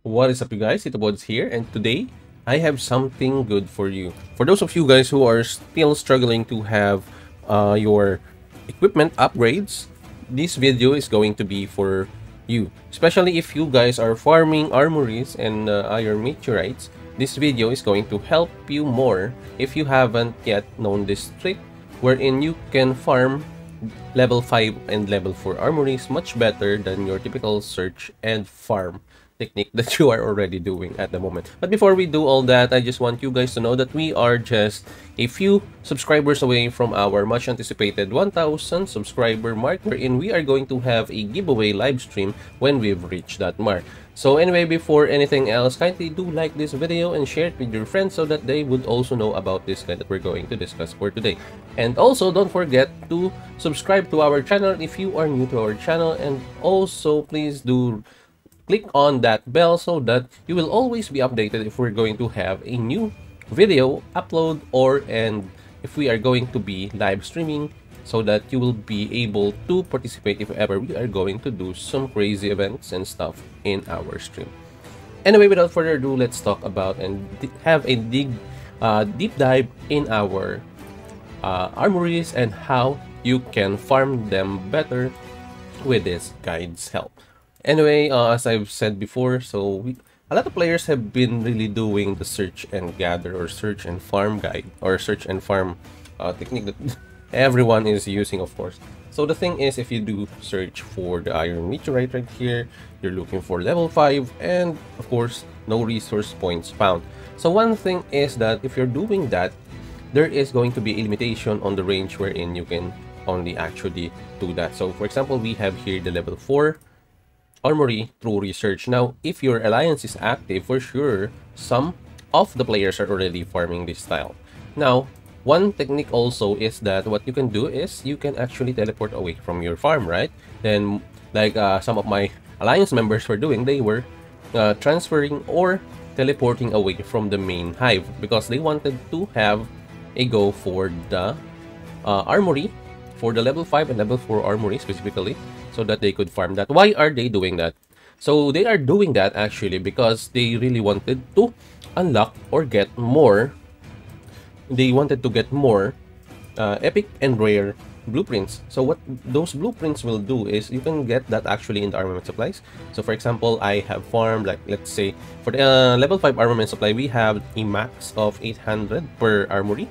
What is up, you guys? It's here, and today I have something good for you. For those of you guys who are still struggling to have your equipment upgrades, this video is going to be for you. Especially if you guys are farming armories and iron meteorites, this video is going to help you more if you haven't yet known this trick, wherein you can farm level 5 and level 4 armories much better than your typical search and farm technique that you are already doing at the moment. But before we do all that, I just want you guys to know that we are just a few subscribers away from our much anticipated 1,000 subscriber mark, wherein we are going to have a giveaway live stream when we've reached that mark. So anyway, before anything else, kindly do like this video and share it with your friends so that they would also know about this guide that we're going to discuss for today. And also, don't forget to subscribe to our channel if you are new to our channel, and also please do click on that bell so that you will always be updated if we're going to have a new video upload, and if we are going to be live streaming, so that you will be able to participate if ever we are going to do some crazy events and stuff in our stream. Anyway, without further ado, let's talk about and have a deep dive in our armories and how you can farm them better with this guide's help. Anyway, as I've said before, a lot of players have been really doing the search and gather or search and farm guide or search and farm technique that everyone is using, of course. So the thing is, if you do search for the iron meteorite right here, you're looking for level 5, and of course no resource points found. So one thing is that if you're doing that, there is going to be a limitation on the range wherein you can only actually do that. So for example, we have here the level 4 Armory through research. Now, if your alliance is active, for sure, some of the players are already farming this style. Now, one technique also is that what you can do is you can actually teleport away from your farm, right? Then, like some of my alliance members were doing, they were transferring or teleporting away from the main hive because they wanted to have a go for the armory, for the level 5 and level 4 armory specifically, so that they could farm that. Why are they doing that? So they are doing that actually because they really wanted to unlock or get more. They wanted to get more epic and rare blueprints. So what those blueprints will do is you can get that actually in the armament supplies. So for example, I have farmed, like, let's say for the level 5 armament supply, we have a max of 800 per armory.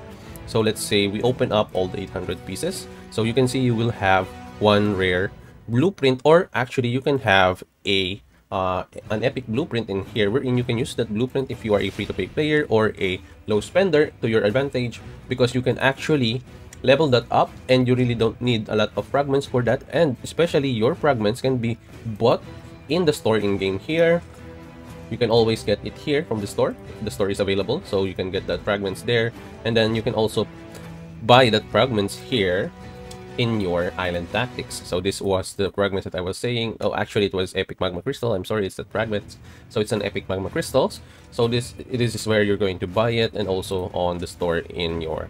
So let's say we open up all the 800 pieces. So you can see you will have one rare blueprint, or actually you can have a an epic blueprint in here, wherein you can use that blueprint if you are a free-to-play player or a low spender to your advantage, because you can actually level that up and you really don't need a lot of fragments for that. And especially your fragments can be bought in the store in game here. You can always get it here from the store. The store is available, so you can get that fragments there, and then you can also buy that fragments here in your island tactics. So this was the fragments that I was saying. Oh, actually it was epic magma crystal. I'm sorry, it's the fragments. So it's an epic magma crystals. So this is where you're going to buy it, and also on the store in your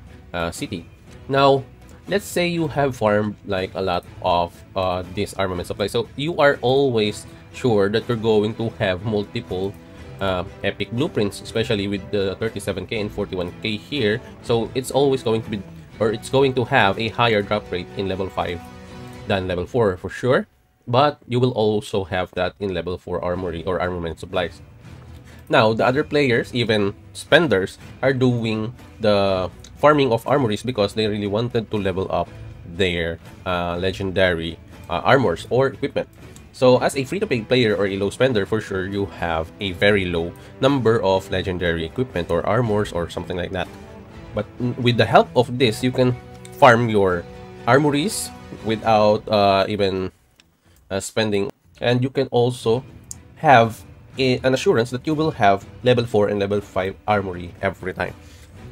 city. Now, let's say you have farmed like a lot of this armament supply. So you are always sure that you're going to have multiple epic blueprints, especially with the 37k and 41k here. So it's always going to be, or it's going to have a higher drop rate in level 5 than level 4 for sure. But you will also have that in level 4 armory or armament supplies. Now, the other players, even spenders, are doing the farming of armories because they really wanted to level up their legendary armors or equipment. So as a free-to-play player or a low spender, for sure you have a very low number of legendary equipment or armors or something like that. But with the help of this, you can farm your armories without even spending, and you can also have an assurance that you will have level 4 and level 5 armory every time.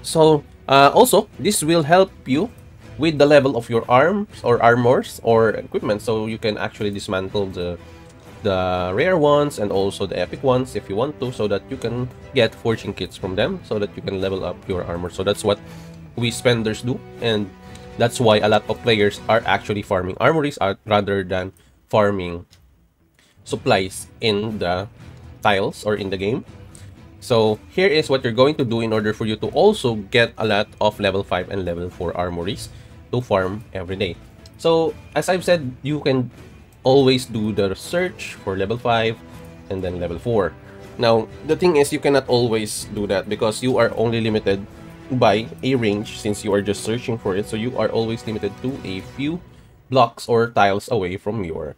So also, this will help you with the level of your arms or armors or equipment, so you can actually dismantle the rare ones and also the epic ones if you want to, so that you can get forging kits from them, so that you can level up your armor. So that's what we spenders do, and that's why a lot of players are actually farming armories rather than farming supplies in the tiles or in the game. So here is what you're going to do in order for you to also get a lot of level 5 and level 4 armories to farm every day. So as I've said, you can always do the search for level 5 and then level 4. Now the thing is, you cannot always do that because you are only limited by a range since you are just searching for it. So you are always limited to a few blocks or tiles away from your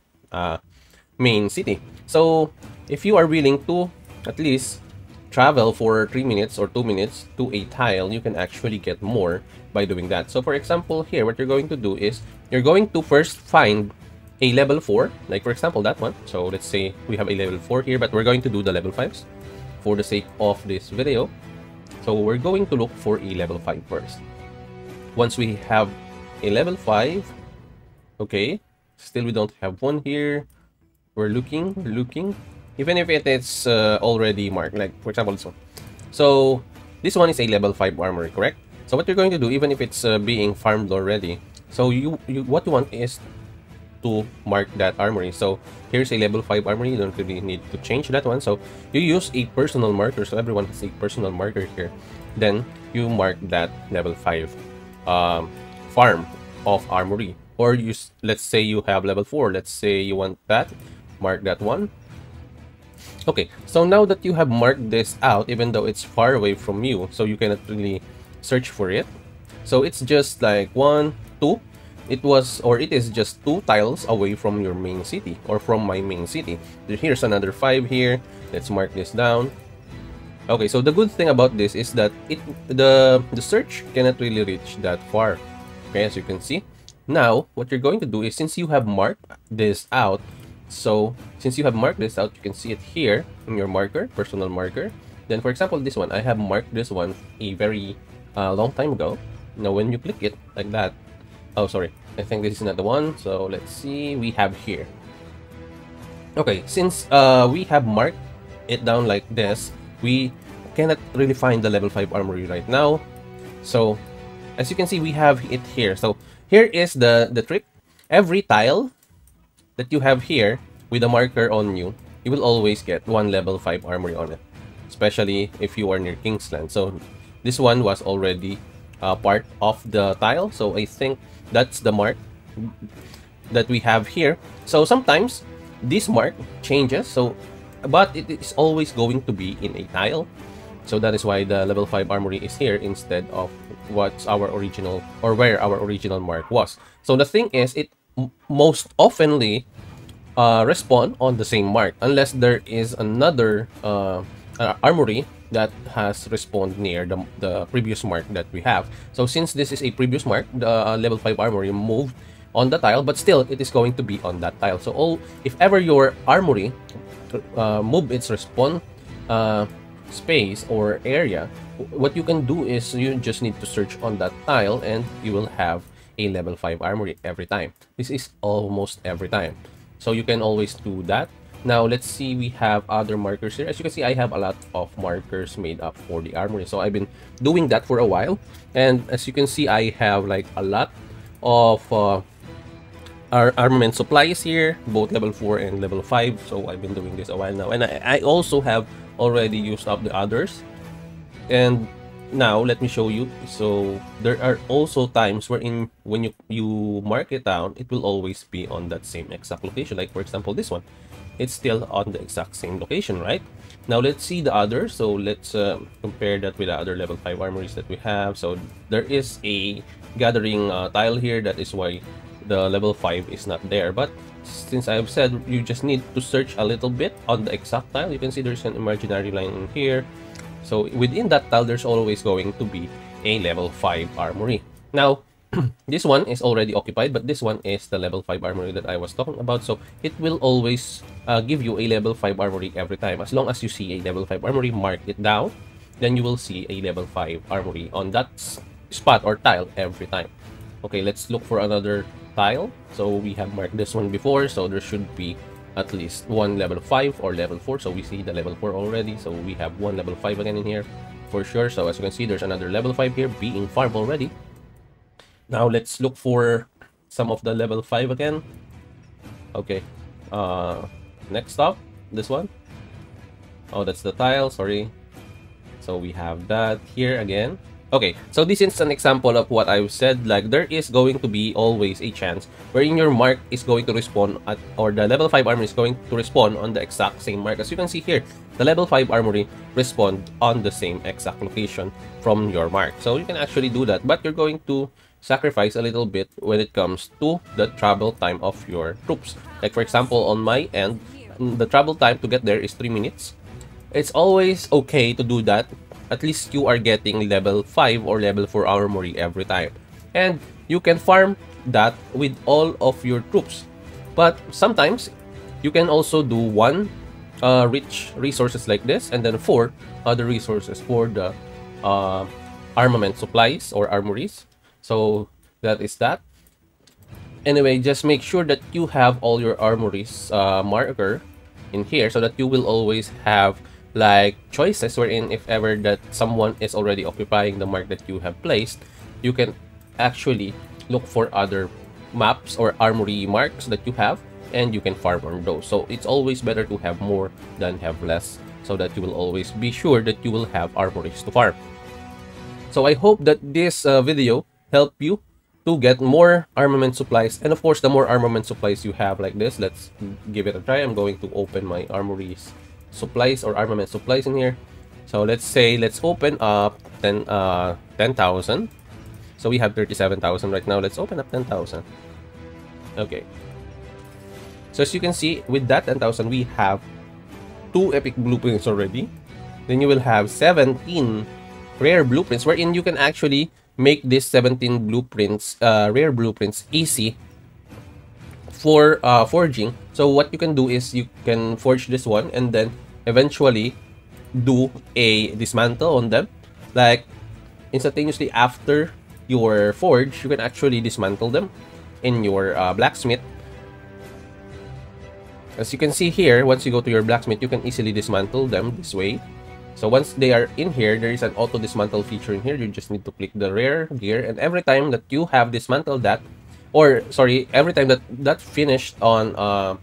main city. So if you are willing to at least travel for 3 minutes or 2 minutes to a tile, you can actually get more by doing that. So for example, here what you're going to do is you're going to first find a level 4, like for example that one. So let's say we have a level 4 here, but we're going to do the level 5s for the sake of this video. So we're going to look for a level 5 first. Once we have a level 5, okay, still we don't have one here. We're looking, even if it is already marked, like for example this one. So this one is a level 5 armory, correct? So what you're going to do, even if it's being farmed already, so what you want is to mark that armory. So here's a level 5 armory. You don't really need to change that one. So you use a personal marker. So everyone has a personal marker here. Then you mark that level 5 farm of armory. Or let's say you have level 4. Let's say you want that. Mark that one. Okay, so now that you have marked this out, even though it's far away from you, so you cannot really search for it. So it's just like 1, 2. It is just 2 tiles away from your main city or from my main city. Here's another 5 here. Let's mark this down. Okay, so the good thing about this is that the search cannot really reach that far. Okay, as you can see. Now, what you're going to do is, since you have marked this out, you can see it here in your marker, personal marker. Then, for example, this one, I have marked this one a very long time ago. Now, when you click it like that, oh, sorry, I think this is not the one. So let's see, we have here. Okay, since we have marked it down like this, we cannot really find the level 5 armory right now. So as you can see, we have it here. So here is the trick. Every tile that you have here with a marker on you, you will always get 1 level 5 armory on it, especially if you are near Kingsland. So this one was already part of the tile, so I think that's the mark that we have here. So sometimes this mark changes, but it is always going to be in a tile. So that is why the level 5 armory is here instead of what's our original, or where our original mark was. So the thing is, it most oftenly respawn on the same mark, unless there is another armory that has respawned near the previous mark that we have. So since this is a previous mark, the level 5 armory moved on the tile, but still it is going to be on that tile. So if ever your armory move its respawn space or area, what you can do is you just need to search on that tile and you will have a level 5 armory every time. This is almost every time, so you can always do that. Now let's see, we have other markers here. As you can see, I have a lot of markers made up for the armory, so I've been doing that for a while. And as you can see, I have like a lot of our armament supplies here, both level 4 and level 5. So I've been doing this a while now, and I also have already used up the others. And now let me show you. So there are also times wherein when you mark it down, it will always be on that same exact location. Like for example, this one, it's still on the exact same location, right? Now let's see the other. So let's compare that with the other level 5 armories that we have. So there is a gathering tile here. That is why the level 5 is not there. But since I've said you just need to search a little bit on the exact tile, you can see there's an imaginary line in here. So within that tile, there's always going to be a level 5 armory. Now, this one is already occupied, but this one is the level 5 armory that I was talking about. So it will always give you a level 5 armory every time. As long as you see a level 5 armory, mark it down, then you will see a level 5 armory on that spot or tile every time. Okay, let's look for another tile. So we have marked this one before, so there should be at least one level 5 or level 4. So we see the level 4 already, so we have one level 5 again in here for sure. So as you can see, there's another level 5 here being farmed already. Now let's look for some of the level 5 again. Okay, next up, this one. Oh, that's the tile, sorry. So we have that here again. Okay, so this is an example of what I've said. Like, there is going to be always a chance wherein your mark is going to respawn at, or the level 5 armor is going to respawn on the exact same mark. As you can see here, the level 5 armory respawn on the same exact location from your mark. So you can actually do that, but you're going to sacrifice a little bit when it comes to the travel time of your troops. Like, for example, on my end, the travel time to get there is 3 minutes. It's always okay to do that. At least you are getting level 5 or level 4 armory every time. And you can farm that with all of your troops. But sometimes, you can also do 1 rich resources like this, and then 4 other resources for the armament supplies or armories. So that is that. Anyway, just make sure that you have all your armories marker in here, so that you will always have like choices wherein if ever that someone is already occupying the mark that you have placed, you can actually look for other maps or armory marks that you have, and you can farm on those. So it's always better to have more than have less, so that you will always be sure that you will have armories to farm. So I hope that this video helped you to get more armament supplies. And of course, the more armament supplies you have like this, let's give it a try. I'm going to open my armories supplies or armament supplies in here. So let's say, let's open up 10,000. So we have 37,000 right now. Let's open up 10,000. Okay. So as you can see, with that 10,000, we have 2 epic blueprints already. Then you will have 17 rare blueprints, wherein you can actually make this 17 blueprints, rare blueprints, easy for forging. So what you can do is you can forge this one and then eventually do a dismantle on them. Like, instantaneously after your forge, you can actually dismantle them in your blacksmith. As you can see here, once you go to your blacksmith, you can easily dismantle them this way. So once they are in here, there is an auto dismantle feature in here. You just need to click the rare gear, and every time that you have dismantled that, or sorry, every time that finished on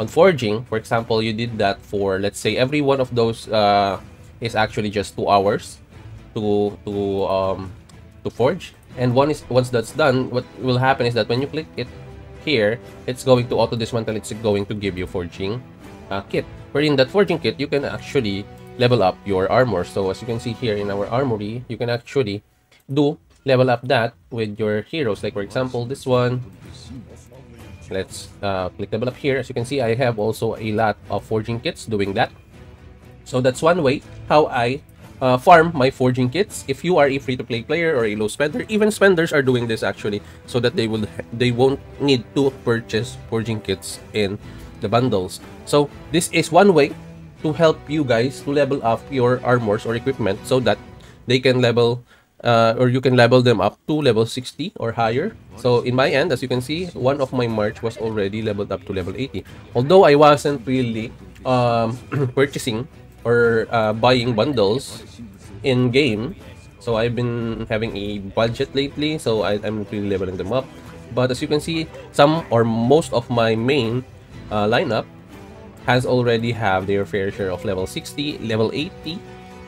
forging, for example, you did that for, let's say, every one of those is actually just 2 hours to forge. And once that's done, what will happen is that when you click it here, it's going to auto dismantle. It's going to give you forging kit, where in that forging kit you can actually level up your armor. So as you can see here in our armory, you can actually do level up that with your heroes. Like, for example, this one, let's click level up here. As you can see, I have also a lot of forging kits doing that. So that's one way how I farm my forging kits. If you are a free-to-play player or a low spender, even spenders are doing this actually, so that they won't need to purchase forging kits in the bundles. So this is one way to help you guys to level up your armors or equipment, so that they can level or you can level them up to level 60 or higher. So in my end, as you can see, one of my march was already leveled up to level 80. Although I wasn't really purchasing or buying bundles in game, so I've been having a budget lately, so I'm really leveling them up. But as you can see, some or most of my main lineup has already have their fair share of level 60, level 80.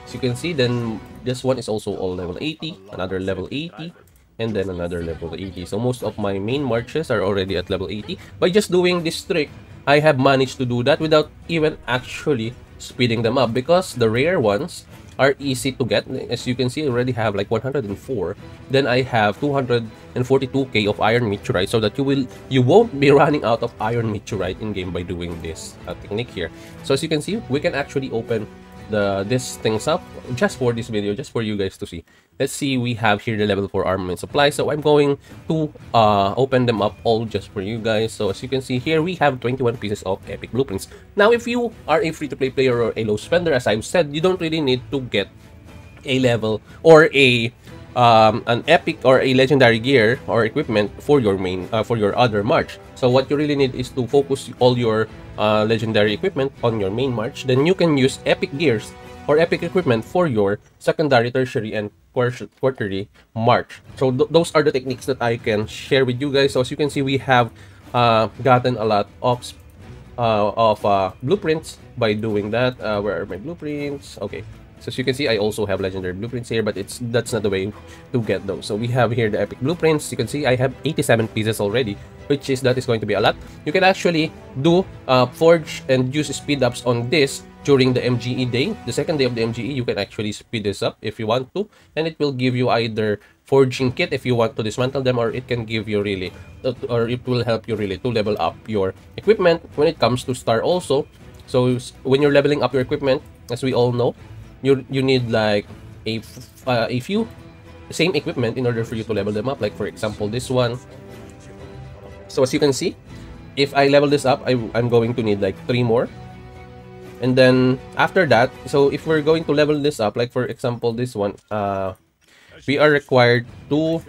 As you can see, then this one is also all level 80, another level 80, and then another level 80. So most of my main marches are already at level 80. By just doing this trick, I have managed to do that without even actually speeding them up, because the rare ones are easy to get. As you can see, I already have like 104. Then I have 242k of iron meteorite, so that you won't be running out of iron meteorite in game by doing this technique here. So as you can see, we can actually open this things up just for this video, just for you guys to see. Let's see, we have here the level 4 armament supply. So I'm going to open them up all just for you guys. So as you can see here, we have 21 pieces of epic blueprints. Now, if you are a free-to-play player or a low spender, as I've said, you don't really need to get a level or an epic or a legendary gear or equipment for your main for your other march. So what you really need is to focus all your legendary equipment on your main march. Then you can use epic gears or epic equipment for your secondary, tertiary, and quarterly march. So those are the techniques that I can share with you guys. So as you can see, we have gotten a lot of of blueprints by doing that. Where are my blueprints? Okay, so as you can see, I also have legendary blueprints here, but that's not the way to get those. So we have here the epic blueprints. You can see I have 87 pieces already, that is going to be a lot. You can actually do forge and use speed ups on this during the MGE day. The second day of the MGE, you can actually speed this up if you want to, and it will give you either forging kit if you want to dismantle them, or it can give you really, or it will help you really to level up your equipment when it comes to star also. So when you're leveling up your equipment, as we all know, you need like a few same equipment in order for you to level them up. Like for example, this one. So as you can see, if I level this up, I'm going to need like 3 more. And then after that, so if we're going to level this up, like for example, this one, we are required to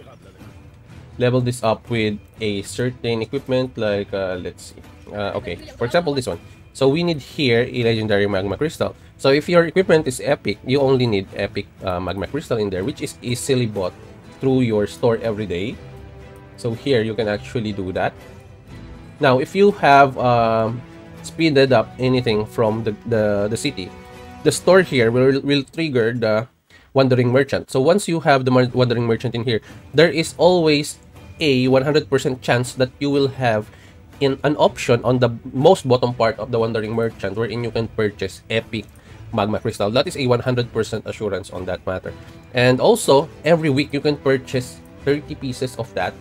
level this up with a certain equipment, like let's see, okay, for example, this one. So we need here a legendary magma crystal. So if your equipment is epic, you only need epic magma crystal in there, which is easily bought through your store every day. So here you can actually do that. Now if you have speeded up anything from the city, the store here will trigger the wandering merchant. So once you have the wandering merchant in here, there is always a 100% chance that you will have in an option on the most bottom part of the wandering merchant, wherein you can purchase epic magma crystal. That is a 100% assurance on that matter. And also every week you can purchase 30 pieces of that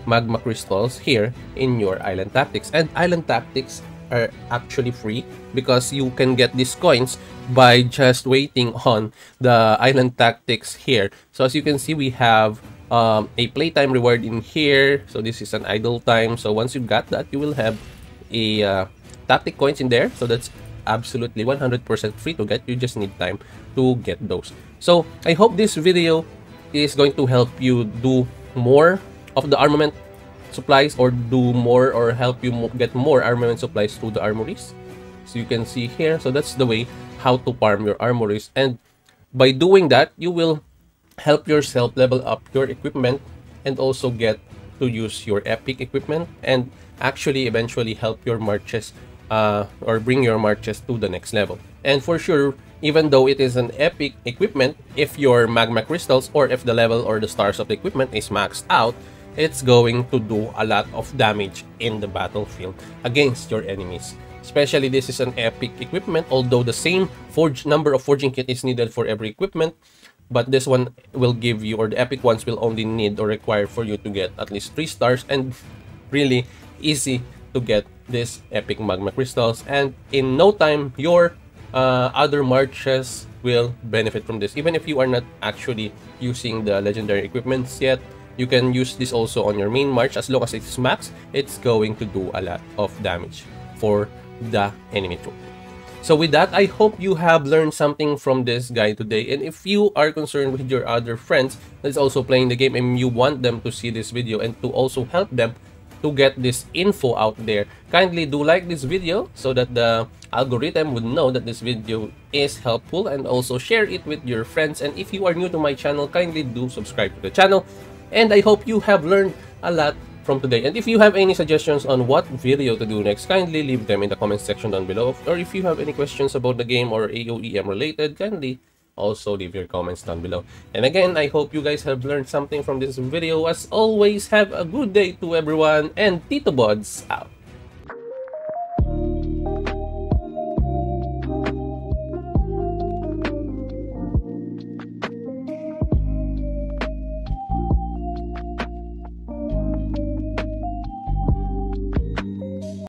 magma crystals here in your island tactics. And island tactics are actually free because you can get these coins by just waiting on the island tactics here. So as you can see, we have a playtime reward in here. So this is an idle time. So once you got that, you will have a tactic coins in there. So that's absolutely 100% free to get. You just need time to get those. So I hope this video is going to help you do more of the armament supplies, or do more, or help you get more armament supplies through the armories. So you can see here, so that's the way how to farm your armories, and by doing that you will help yourself level up your equipment and also get to use your epic equipment, and actually eventually help your marches or bring your marches to the next level. And for sure, even though it is an epic equipment, if your magma crystals, or if the level or the stars of the equipment is maxed out, it's going to do a lot of damage in the battlefield against your enemies. Especially this is an epic equipment, although the same number of forging kit is needed for every equipment, but this one will give you, or the epic ones will only need or require for you to get at least 3 stars, and really easy to get this epic magma crystals. And in no time, your other marches will benefit from this. Even if you are not actually using the legendary equipments yet, you can use this also on your main march. As long as it's max, it's going to do a lot of damage for the enemy troop. So with that, I hope you have learned something from this guide today. And if you are concerned with your other friends that's also playing the game, and you want them to see this video and to also help them to get this info out there, kindly do like this video so that the algorithm would know that this video is helpful, and also share it with your friends. And if you are new to my channel, kindly do subscribe to the channel. And I hope you have learned a lot from today. And if you have any suggestions on what video to do next, kindly leave them in the comment section down below. Or if you have any questions about the game or AoEM related, kindly also leave your comments down below. And again, I hope you guys have learned something from this video. As always, have a good day to everyone, and Tito Bods out.